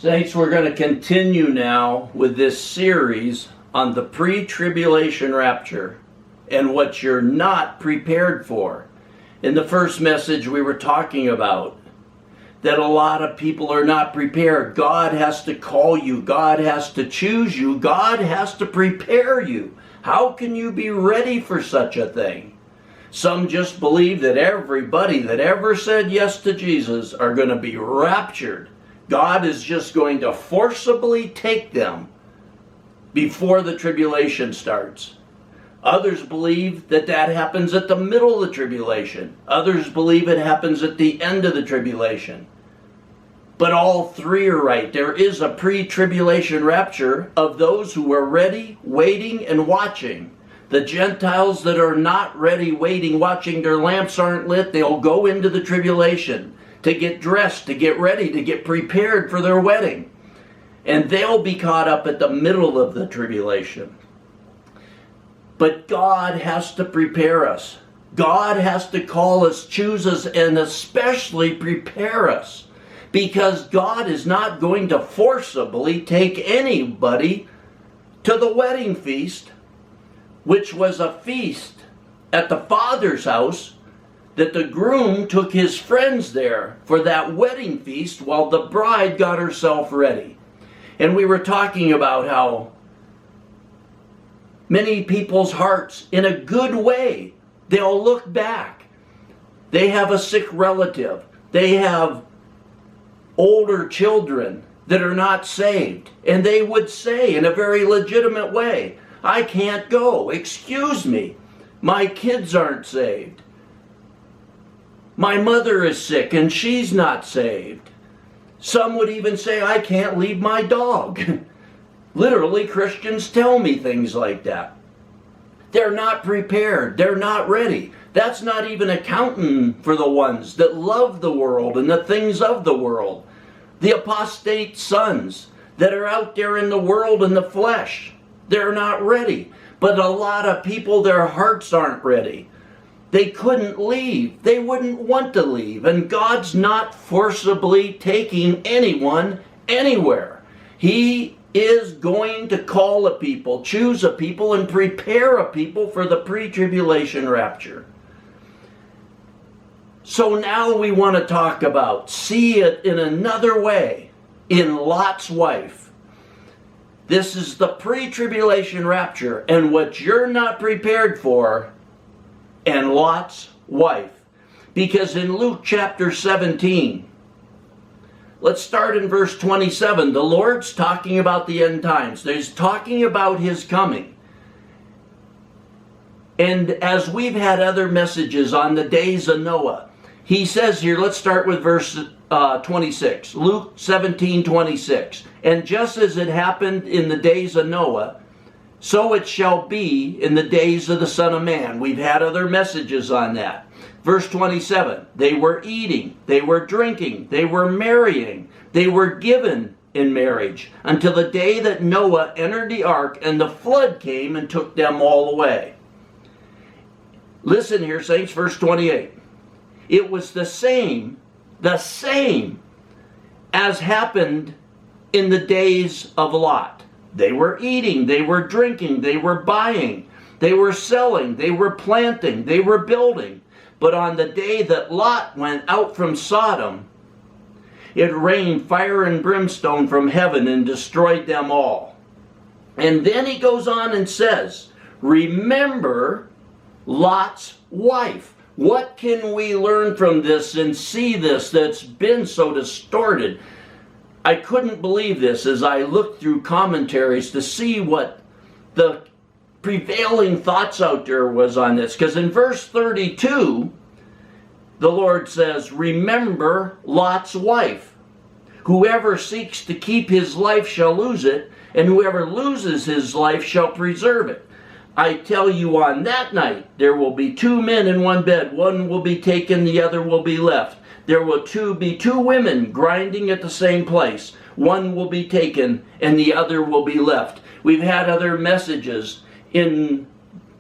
Saints, we're going to continue now with this series on the pre-tribulation rapture and what you're not prepared for. In the first message we were talking about that a lot of people are not prepared. God has to call you. God has to choose you. God has to prepare you. How can you be ready for such a thing? Some just believe that everybody that ever said yes to Jesus are going to be raptured. God is just going to forcibly take them before the tribulation starts. Others believe that that happens at the middle of the tribulation. Others believe it happens at the end of the tribulation. But all three are right. There is a pre-tribulation rapture of those who are ready, waiting, and watching. The Gentiles that are not ready, waiting, watching, their lamps aren't lit, they'll go into the tribulation to get dressed, to get ready, to get prepared for their wedding. And they'll be caught up at the middle of the tribulation. But God has to prepare us. God has to call us, choose us, and especially prepare us. Because God is not going to forcibly take anybody to the wedding feast, which was a feast at the Father's house, that the groom took his friends there for that wedding feast while the bride got herself ready. And we were talking about how many people's hearts, in a good way, they'll look back. They have a sick relative. They have older children that are not saved. And they would say in a very legitimate way, I can't go. Excuse me. My kids aren't saved. My mother is sick and she's not saved. Some would even say, I can't leave my dog. Literally, Christians tell me things like that. They're not prepared. They're not ready. That's not even accounting for the ones that love the world and the things of the world. The apostate sons that are out there in the world in the flesh. They're not ready. But a lot of people, their hearts aren't ready. They couldn't leave. They wouldn't want to leave. And God's not forcibly taking anyone anywhere. He is going to call a people, choose a people, and prepare a people for the pre-tribulation rapture. So now we want to talk about, see it in another way, in Lot's wife. This is the pre-tribulation rapture and what you're not prepared for, and Lot's wife. Because in Luke chapter 17, let's start in verse 27. The Lord's talking about the end times. He's talking about His coming. And as we've had other messages on the days of Noah, He says here, let's start with verse 26. Luke 17:26. And just as it happened in the days of Noah, so it shall be in the days of the Son of Man. We've had other messages on that. Verse 27, they were eating, they were drinking, they were marrying, they were given in marriage until the day that Noah entered the ark and the flood came and took them all away. Listen here, saints, verse 28. It was the same as happened in the days of Lot. They were eating, they were drinking, they were buying, they were selling, they were planting, they were building. But on the day that Lot went out from Sodom, it rained fire and brimstone from heaven and destroyed them all. And then he goes on and says, remember Lot's wife. What can we learn from this and see this that's been so distorted? I couldn't believe this as I looked through commentaries to see what the prevailing thoughts out there was on this. Because in verse 32, the Lord says, remember Lot's wife. Whoever seeks to keep his life shall lose it, and whoever loses his life shall preserve it. I tell you, on that night there will be two men in one bed. One will be taken, the other will be left. There will be two women grinding at the same place. One will be taken and the other will be left. We've had other messages in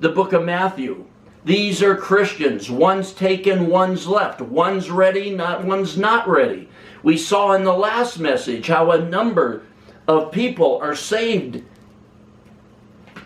the book of Matthew These are Christians. One's taken, one's left. One's ready, one's not ready. We saw in the last message how a number of people are saved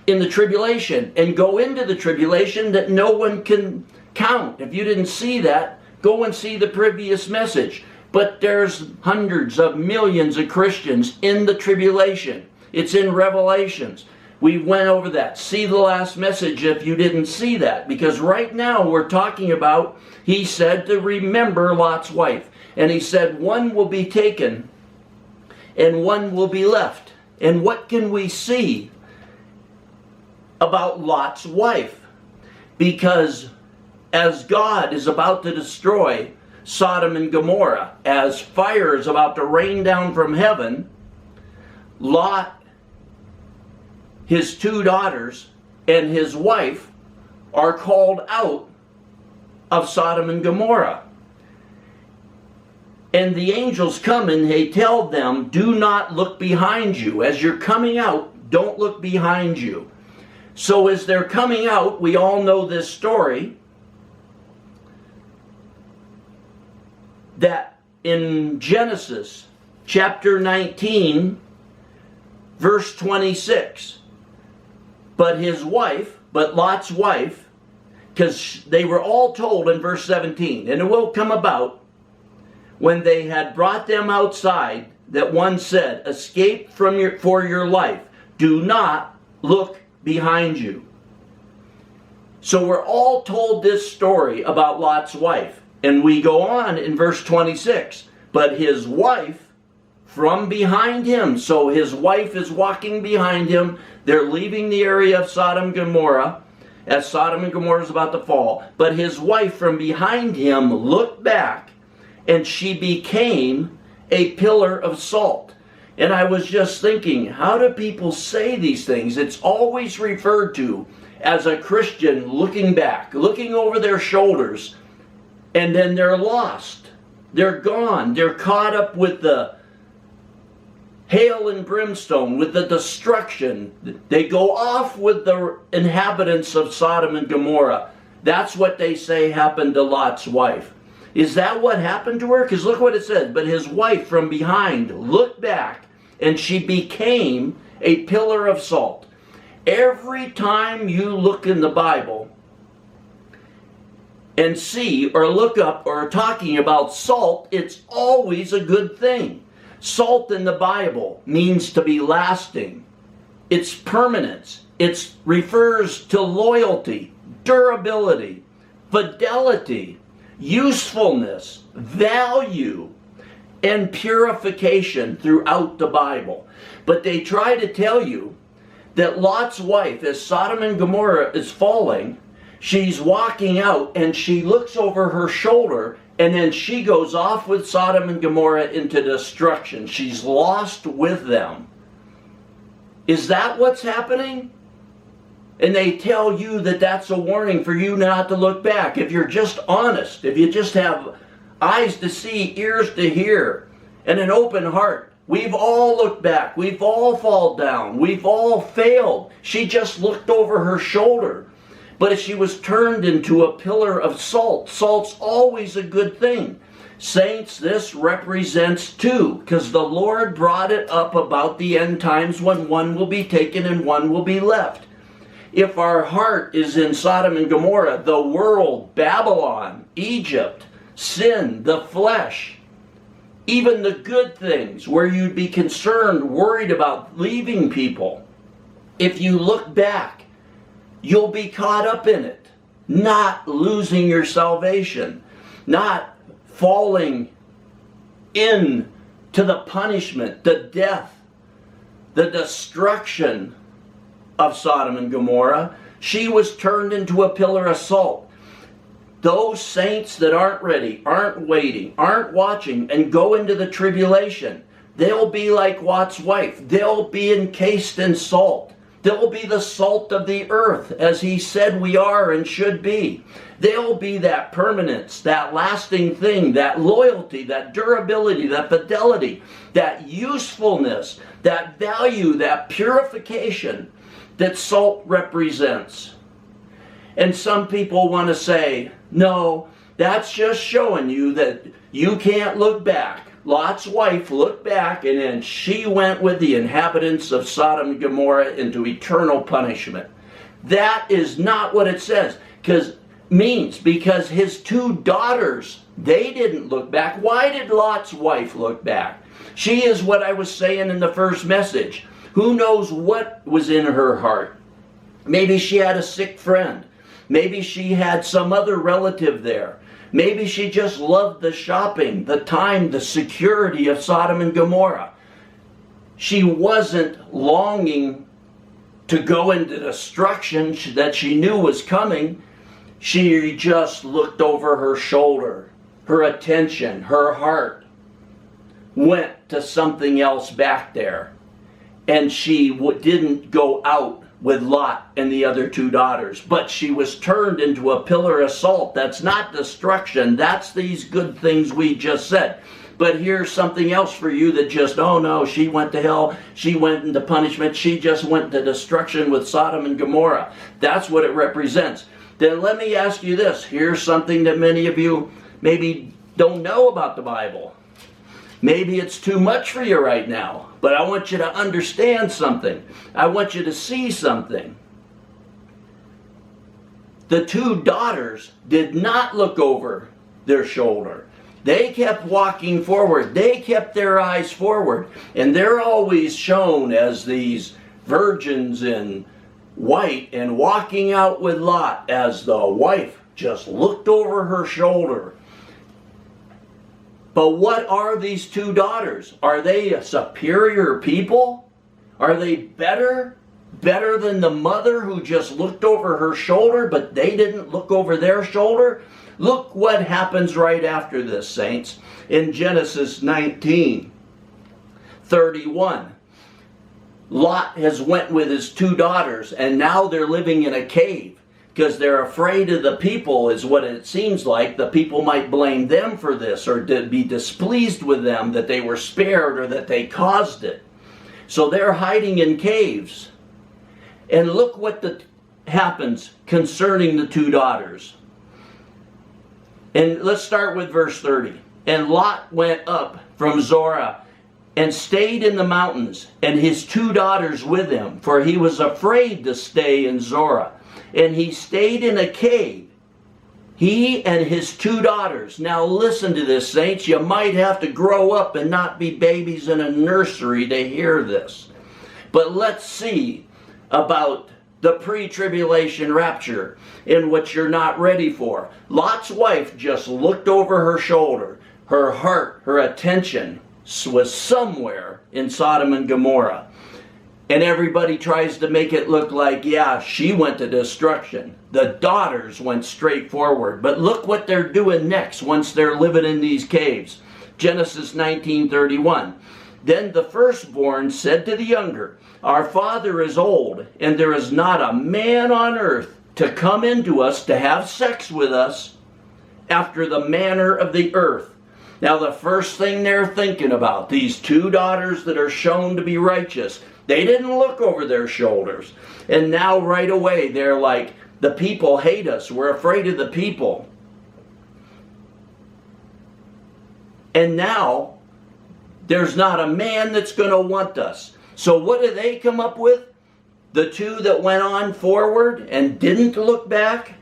in the tribulation and go into the tribulation that no one can count. If you didn't see that, go and see the previous message. But there's hundreds of millions of Christians in the tribulation. It's in Revelations. We went over that. See the last message if you didn't see that. Because right now we're talking about, he said to remember Lot's wife. And he said one will be taken and one will be left. And what can we see about Lot's wife? Because as God is about to destroy Sodom and Gomorrah, as fire is about to rain down from heaven, Lot, his 2 daughters, and his wife are called out of Sodom and Gomorrah. And the angels come and they tell them, do not look behind you. As you're coming out, don't look behind you. So as they're coming out, we all know this story, that in Genesis chapter 19, verse 26, but Lot's wife, because they were all told in verse 17, and it will come about when they had brought them outside, that one said, escape for your life. Do not look behind you. So we're all told this story about Lot's wife. And we go on in verse 26. But his wife from behind him. So his wife is walking behind him. They're leaving the area of Sodom and Gomorrah, as Sodom and Gomorrah is about to fall. But his wife from behind him looked back, and she became a pillar of salt. And I was just thinking, how do people say these things? It's always referred to as a Christian looking back, looking over their shoulders, and then they're lost. They're gone. They're caught up with the hail and brimstone, with the destruction. They go off with the inhabitants of Sodom and Gomorrah. That's what they say happened to Lot's wife. Is that what happened to her? Because look what it says. But his wife from behind looked back, and she became a pillar of salt. Every time you look in the Bible and see or look up or are talking about salt, it's always a good thing. Salt in the Bible means to be lasting. It's permanence. It refers to loyalty, durability, fidelity, usefulness, value, and purification throughout the Bible. But they try to tell you that Lot's wife, as Sodom and Gomorrah is falling, she's walking out and she looks over her shoulder, and then she goes off with Sodom and Gomorrah into destruction. She's lost with them. Is that what's happening? And they tell you that that's a warning for you not to look back. If you're just honest, if you just have eyes to see, ears to hear, and an open heart. We've all looked back. We've all fallen down. We've all failed. She just looked over her shoulder. But if she was turned into a pillar of salt, salt's always a good thing. Saints, this represents too, because the Lord brought it up about the end times when one will be taken and one will be left. If our heart is in Sodom and Gomorrah, the world, Babylon, Egypt, sin, the flesh, even the good things where you'd be concerned, worried about leaving people, if you look back, you'll be caught up in it, not losing your salvation, not falling into the punishment, the death, the destruction of Sodom and Gomorrah. She was turned into a pillar of salt. Those saints that aren't ready, aren't waiting, aren't watching, and go into the tribulation, they'll be like Lot's wife. They'll be encased in salt. They'll be the salt of the earth, as he said we are and should be. They'll be that permanence, that lasting thing, that loyalty, that durability, that fidelity, that usefulness, that value, that purification that salt represents. And some people want to say, no, that's just showing you that you can't look back. Lot's wife looked back, and then she went with the inhabitants of Sodom and Gomorrah into eternal punishment. That is not what it says, because his two daughters, they didn't look back. Why did Lot's wife look back? She is what I was saying in the first message. Who knows what was in her heart? Maybe she had a sick friend. Maybe she had some other relative there. Maybe she just loved the shopping, the time, the security of Sodom and Gomorrah. She wasn't longing to go into destruction that she knew was coming. She just looked over her shoulder. Her attention, her heart went to something else back there. And she didn't go out with Lot and the other two daughters, but she was turned into a pillar of salt. That's not destruction. That's these good things we just said. But here's something else for you that just, oh no, she went to hell, she went into punishment, she just went to destruction with Sodom and Gomorrah. That's what it represents. Then let me ask you this. Here's something that many of you maybe don't know about the Bible. Maybe it's too much for you right now, but I want you to understand something. I want you to see something. The two daughters did not look over their shoulder. They kept walking forward. They kept their eyes forward. And they're always shown as these virgins in white and walking out with Lot as the wife just looked over her shoulder. But what are these two daughters? Are they superior people? Are they better than the mother who just looked over her shoulder, but they didn't look over their shoulder? Look what happens right after this, saints. In Genesis 19:31, Lot has went with his two daughters, and now they're living in a cave because they're afraid of the people, is what it seems like. The people might blame them for this or be displeased with them that they were spared or that they caused it. So they're hiding in caves. And look what happens concerning the two daughters. And let's start with verse 30. And Lot went up from Zorah and stayed in the mountains, and his two daughters with him, for he was afraid to stay in Zorah. And he stayed in a cave, he and his two daughters. Now listen to this, saints. You might have to grow up and not be babies in a nursery to hear this. But let's see about the pre-tribulation rapture in what you're not ready for. Lot's wife just looked over her shoulder. Her heart, her attention was somewhere in Sodom and Gomorrah. And everybody tries to make it look like, yeah, she went to destruction. The daughters went straight forward. But look what they're doing next once they're living in these caves. Genesis 19:31. Then the firstborn said to the younger, our father is old, and there is not a man on earth to come into us to have sex with us after the manner of the earth. Now the first thing they're thinking about, these two daughters that are shown to be righteous, they didn't look over their shoulders. And now right away they're like, the people hate us. We're afraid of the people. And now there's not a man that's going to want us. So what do they come up with? The two that went on forward and didn't look back?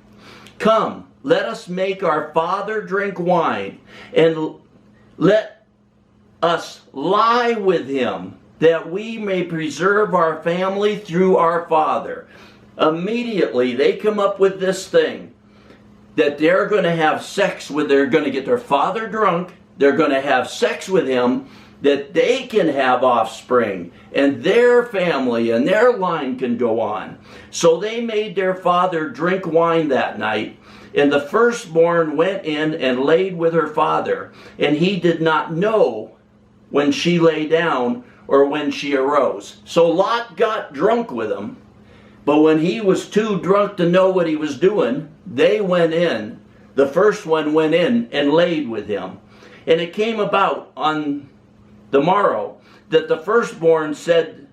Come, let us make our father drink wine, and let us lie with him, that we may preserve our family through our father. Immediately they come up with this thing, that they're going to have sex with, they're going to get their father drunk, they're going to have sex with him, that they can have offspring, and their family and their line can go on. So they made their father drink wine that night, and the firstborn went in and laid with her father, and he did not know when she lay down or when she arose. So Lot got drunk with him, but when he was too drunk to know what he was doing, they went in. The first one went in and laid with him. And it came about on the morrow that the firstborn said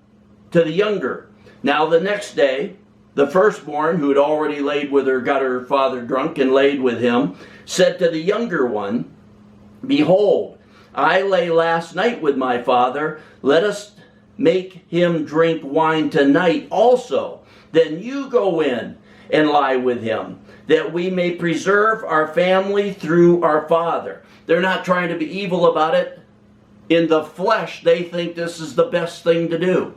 to the younger, now the next day, the firstborn, who had already laid with her, got her father drunk and laid with him, said to the younger one, Behold, I lay last night with my father. Let us make him drink wine tonight also. Then you go in and lie with him, that we may preserve our family through our father. They're not trying to be evil about it. In the flesh, they think this is the best thing to do.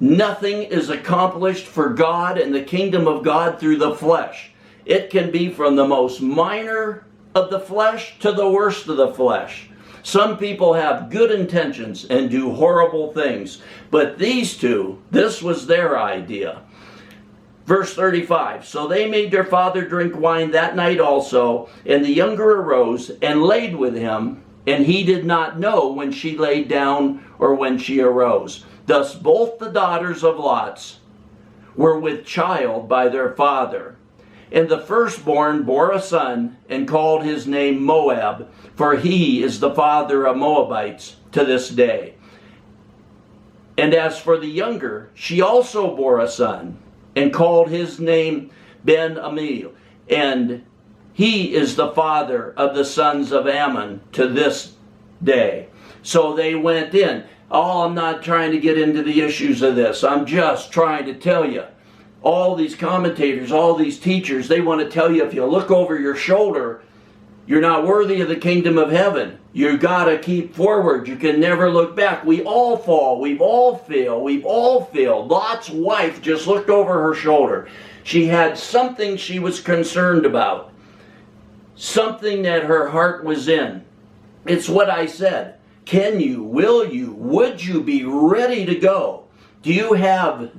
Nothing is accomplished for God and the kingdom of God through the flesh. It can be from the most minor of the flesh to the worst of the flesh. Some people have good intentions and do horrible things. But these two, this was their idea. Verse 35, So they made their father drink wine that night also, and the younger arose and laid with him, and he did not know when she laid down or when she arose. Thus both the daughters of Lot were with child by their father. And the firstborn bore a son, and called his name Moab, for he is the father of Moabites to this day. And as for the younger, she also bore a son, and called his name Ben-Ammi, and he is the father of the sons of Ammon to this day. So they went in. Oh, I'm not trying to get into the issues of this. I'm just trying to tell you. All these commentators, all these teachers, they want to tell you if you look over your shoulder, you're not worthy of the kingdom of heaven. You got to keep forward. You can never look back. We all fall. We've all failed. We've all failed. Lot's wife just looked over her shoulder. She had something she was concerned about. Something that her heart was in. It's what I said. Can you, will you, would you be ready to go? Do you have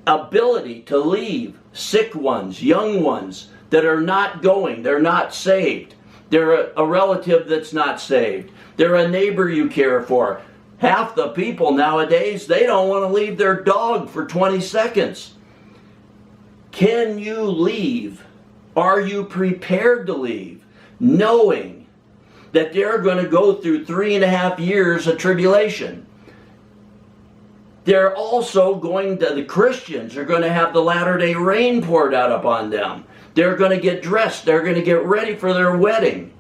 ability to leave sick ones, young ones that are not going, they're not saved? They're a relative that's not saved. They're a neighbor you care for. Half the people nowadays, they don't want to leave their dog for 20 seconds. Can you leave? Are you prepared to leave? Knowing that they're going to go through 3.5 years of tribulation. They're also going to, the Christians are going to have the latter-day rain poured out upon them. They're going to get dressed. They're going to get ready for their wedding.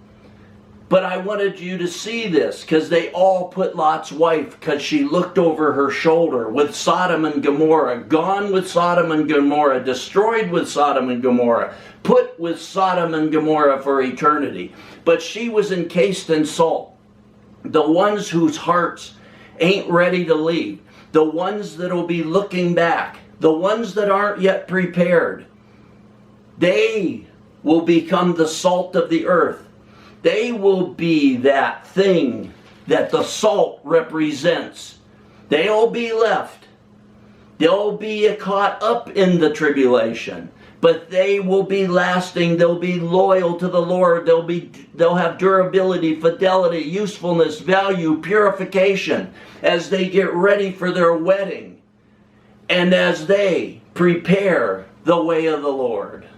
But I wanted you to see this because they all put Lot's wife, because she looked over her shoulder, with Sodom and Gomorrah, gone with Sodom and Gomorrah, destroyed with Sodom and Gomorrah, put with Sodom and Gomorrah for eternity. But she was encased in salt. The ones whose hearts ain't ready to leave, the ones that will be looking back, the ones that aren't yet prepared, they will become the salt of the earth. They will be that thing that the salt represents. They'll be left. They'll be caught up in the tribulation. But they will be lasting. They'll be loyal to the Lord. They'll have durability, fidelity, usefulness, value, purification as they get ready for their wedding and as they prepare the way of the Lord.